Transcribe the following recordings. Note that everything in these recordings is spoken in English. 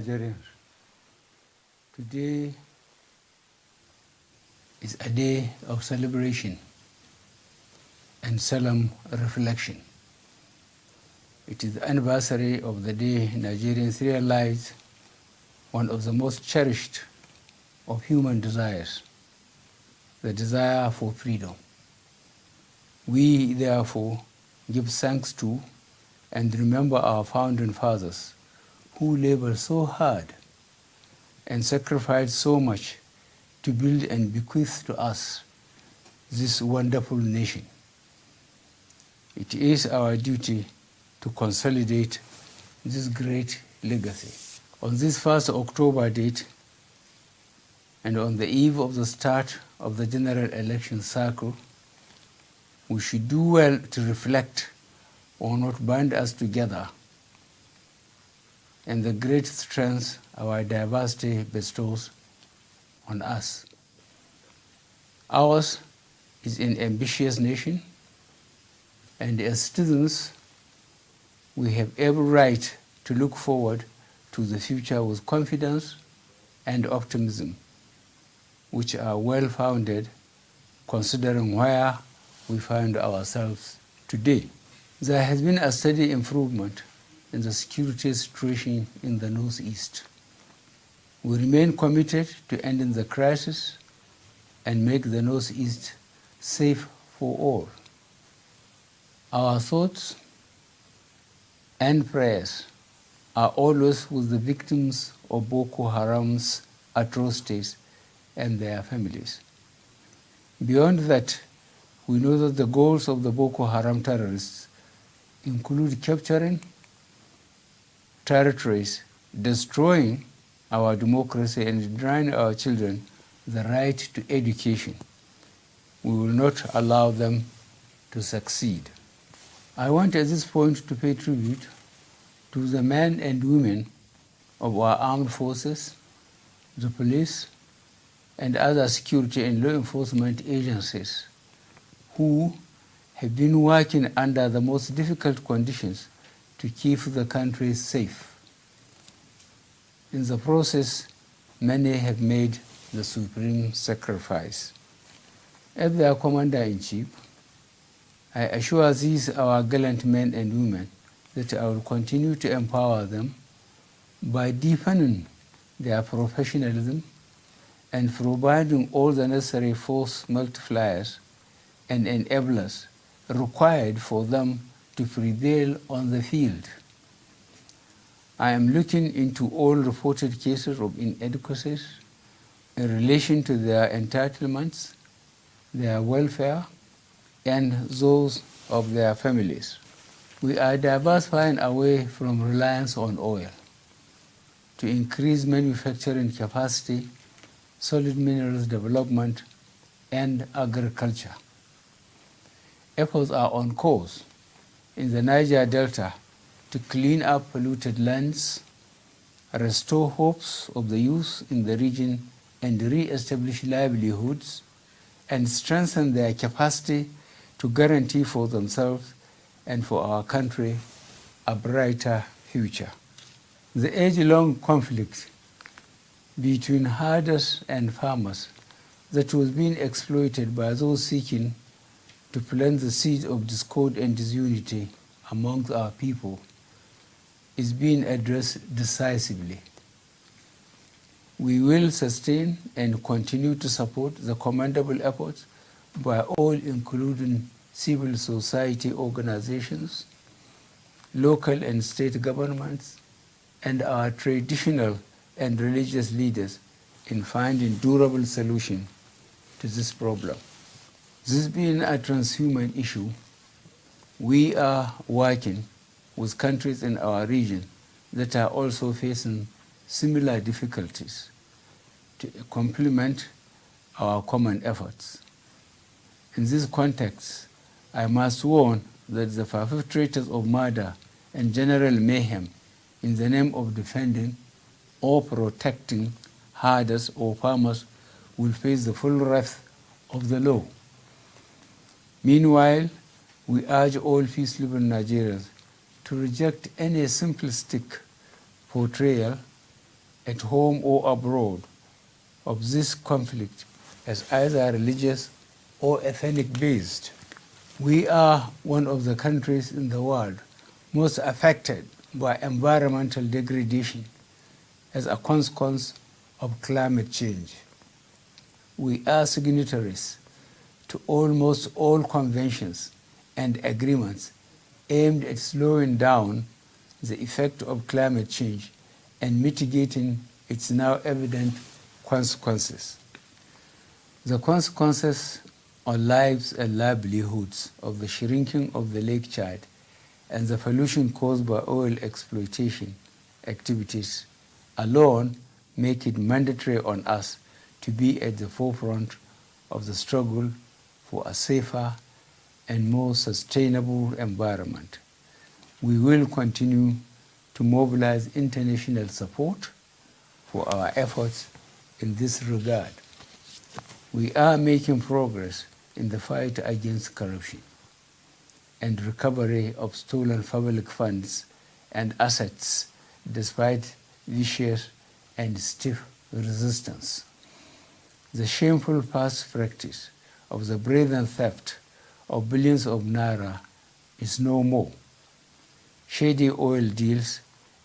Nigerians. Today is a day of celebration and solemn reflection. It is the anniversary of the day Nigerians realized one of the most cherished of human desires, the desire for freedom. We, therefore, give thanks to and remember our founding fathers who labored so hard and sacrificed so much to build and bequeath to us this wonderful nation. It is our duty to consolidate this great legacy. On this 1st October date, and on the eve of the start of the general election cycle, we should do well to reflect on what bind us together and the great strength our diversity bestows on us. Ours is an ambitious nation, and as citizens, we have every right to look forward to the future with confidence and optimism, which are well-founded considering where we find ourselves today. There has been a steady improvement in the security situation in the Northeast. We remain committed to ending the crisis and make the Northeast safe for all. Our thoughts and prayers are always with the victims of Boko Haram's atrocities and their families. Beyond that, we know that the goals of the Boko Haram terrorists include capturing territories, destroying our democracy, and denying our children the right to education. We will not allow them to succeed. I want at this point to pay tribute to the men and women of our armed forces, the police, and other security and law enforcement agencies who have been working under the most difficult conditions to keep the country safe. In the process, many have made the supreme sacrifice. As their commander-in-chief, I assure these our gallant men and women that I will continue to empower them by deepening their professionalism and providing all the necessary force multipliers and enablers required for them to prevail on the field. I am looking into all reported cases of inadequacies in relation to their entitlements, their welfare, and those of their families. We are diversifying away from reliance on oil to increase manufacturing capacity, solid minerals development, and agriculture. Efforts are on course in the Niger Delta to clean up polluted lands, restore hopes of the youth in the region, and re-establish livelihoods, and strengthen their capacity to guarantee for themselves and for our country a brighter future. The age-long conflict between herders and farmers that was being exploited by those seeking to plant the seeds of discord and disunity amongst our people is being addressed decisively. We will sustain and continue to support the commendable efforts by all, including civil society organizations, local and state governments, and our traditional and religious leaders in finding durable solution to this problem. This being a transhuman issue, we are working with countries in our region that are also facing similar difficulties to complement our common efforts. In this context, I must warn that the perpetrators of murder and general mayhem in the name of defending or protecting herders or farmers will face the full wrath of the law. Meanwhile, we urge all peace-loving Nigerians to reject any simplistic portrayal at home or abroad, of this conflict as either religious or ethnic based. We are one of the countries in the world most affected by environmental degradation as a consequence of climate change. We are signatories to almost all conventions and agreements aimed at slowing down the effect of climate change and mitigating its now evident consequences. The consequences on lives and livelihoods of the shrinking of the Lake Chad and the pollution caused by oil exploitation activities alone make it mandatory on us to be at the forefront of the struggle for a safer and more sustainable environment. We will continue to mobilize international support for our efforts in this regard. We are making progress in the fight against corruption and recovery of stolen public funds and assets despite vicious and stiff resistance. The shameful past practice of the brazen theft of billions of naira is no more. Shady oil deals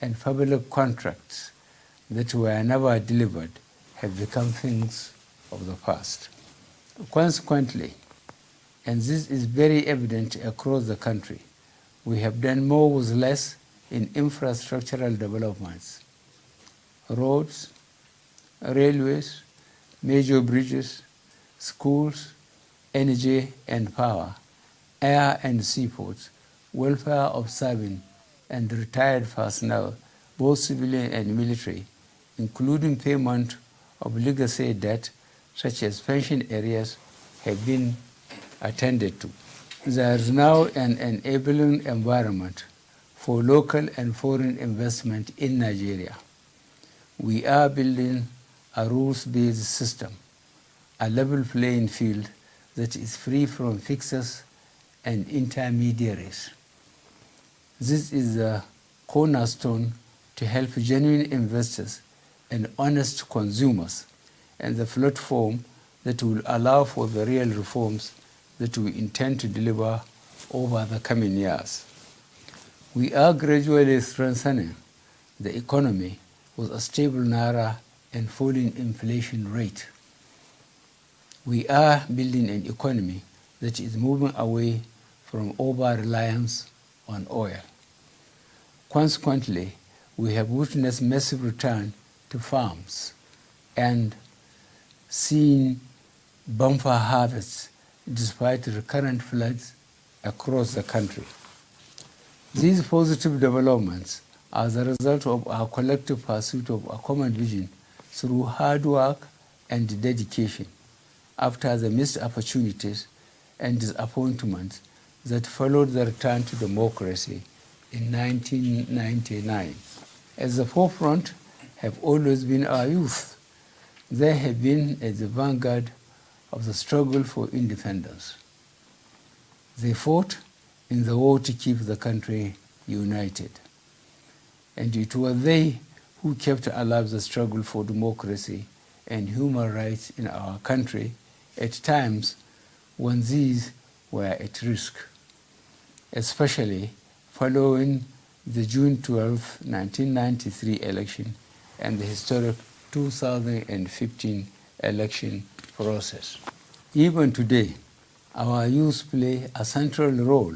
and public contracts that were never delivered have become things of the past. Consequently, and this is very evident across the country, we have done more with less in infrastructural developments. Roads, railways, major bridges, schools, energy and power, air and seaports, welfare of serving and retired personnel, both civilian and military, including payment of legacy debt such as pension areas, have been attended to. There is now an enabling environment for local and foreign investment in Nigeria. We are building a rules-based system, a level playing field that is free from fixers and intermediaries. This is the cornerstone to help genuine investors and honest consumers, and the platform that will allow for the real reforms that we intend to deliver over the coming years. We are gradually strengthening the economy with a stable naira and falling inflation rate. We are building an economy that is moving away from over-reliance on oil. Consequently, we have witnessed massive return to farms and seen bumper harvests despite recurrent floods across the country. These positive developments are the result of our collective pursuit of a common vision through hard work and dedication after the missed opportunities and disappointments that followed the return to democracy in 1999. At the forefront have always been our youth. They have been at the vanguard of the struggle for independence. They fought in the war to keep the country united. And it was they who kept alive the struggle for democracy and human rights in our country at times when these were at risk, especially following the June 12, 1993 election and the historic 2015 election process. Even today, our youth play a central role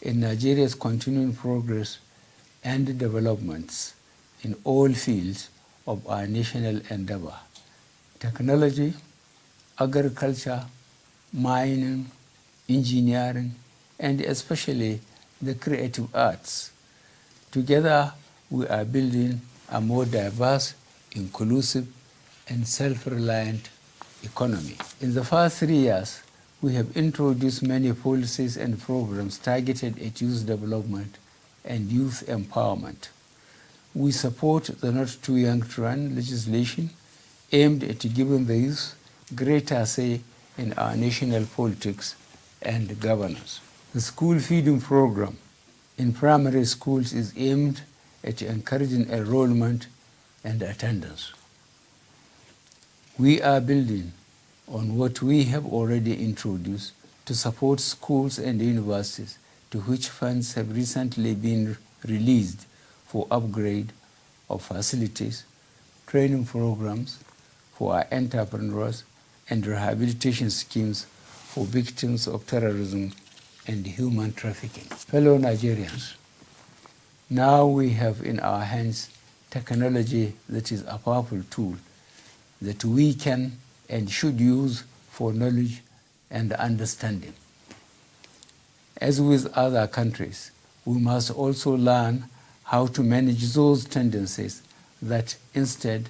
in Nigeria's continuing progress and developments in all fields of our national endeavor: technology, agriculture, mining, engineering, and especially the creative arts. Together, we are building a more diverse, inclusive, and self-reliant economy. In the past 3 years, we have introduced many policies and programs targeted at youth development and youth empowerment. We support the Not Too Young to Run legislation aimed at giving the youth greater say in our national politics and governance. The school feeding program in primary schools is aimed at encouraging enrollment and attendance. We are building on what we have already introduced to support schools and universities, to which funds have recently been released for upgrade of facilities, training programs for our entrepreneurs, and rehabilitation schemes for victims of terrorism and human trafficking. Fellow Nigerians, now we have in our hands technology that is a powerful tool that we can and should use for knowledge and understanding. As with other countries, we must also learn how to manage those tendencies that instead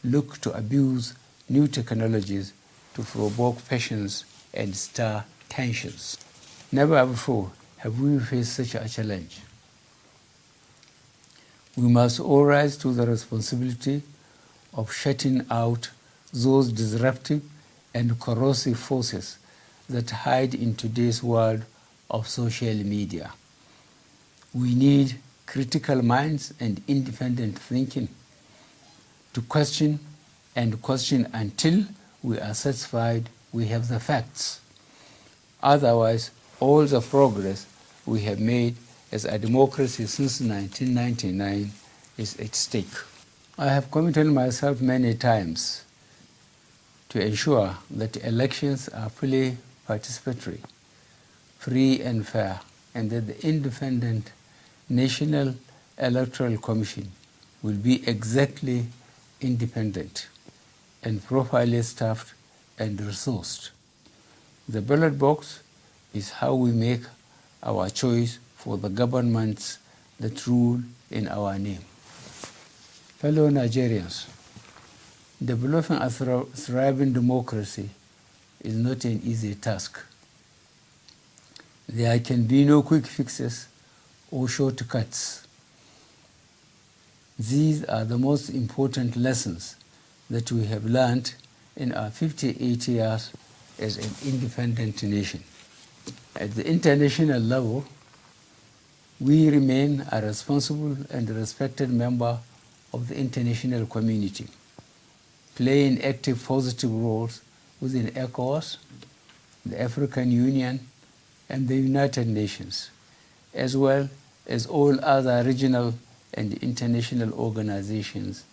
look to abuse new technologies to provoke passions and stir tensions. Never before have we faced such a challenge. We must all rise to the responsibility of shutting out those disruptive and corrosive forces that hide in today's world of social media. We need critical minds and independent thinking to question until we are satisfied we have the facts. Otherwise, all the progress we have made as a democracy since 1999 is at stake. I have committed myself many times to ensure that elections are fully participatory, free and fair, and that the independent National Electoral Commission will be exactly independent and properly staffed and resourced. The ballot box is how we make our choice for the governments that rule in our name. Fellow Nigerians, developing a thriving democracy is not an easy task. There can be no quick fixes or shortcuts. These are the most important lessons that we have learned in our 58 years as an independent nation. At the international level, we remain a responsible and respected member of the international community, playing active positive roles within ECOWAS, the African Union, and the United Nations, as well as all other regional and international organizations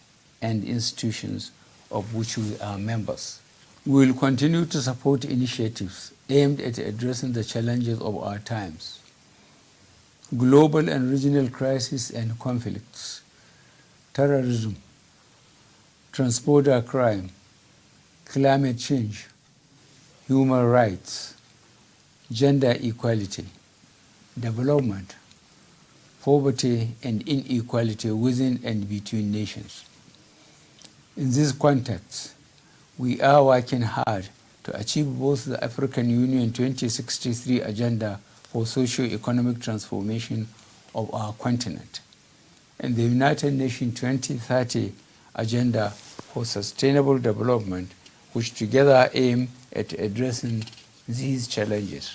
and institutions of which we are members. We will continue to support initiatives aimed at addressing the challenges of our times: global and regional crises and conflicts, terrorism, transborder crime, climate change, human rights, gender equality, development, poverty and inequality within and between nations. In this context, we are working hard to achieve both the African Union 2063 agenda for socio-economic transformation of our continent and the United Nations 2030 agenda for sustainable development, which together aim at addressing these challenges.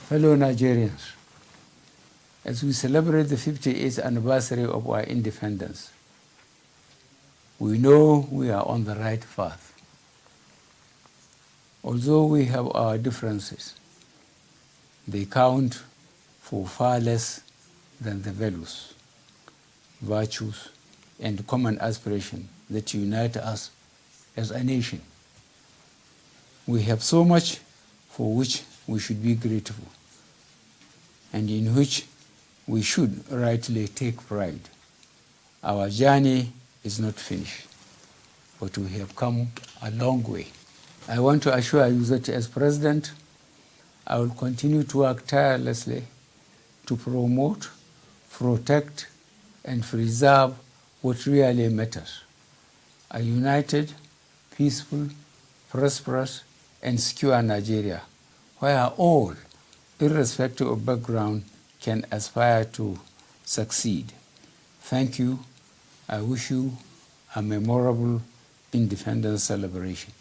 Fellow Nigerians, as we celebrate the 58th anniversary of our independence, we know we are on the right path. Although we have our differences, they count for far less than the values, virtues, and common aspiration that unite us as a nation. We have so much for which we should be grateful, and in which we should rightly take pride. Our journey is not finished, but we have come a long way. I want to assure you that as President, I will continue to work tirelessly to promote, protect, and preserve what really matters: a united, peaceful, prosperous, and secure Nigeria, where all, irrespective of background, can aspire to succeed. Thank you. I wish you a memorable independence celebration.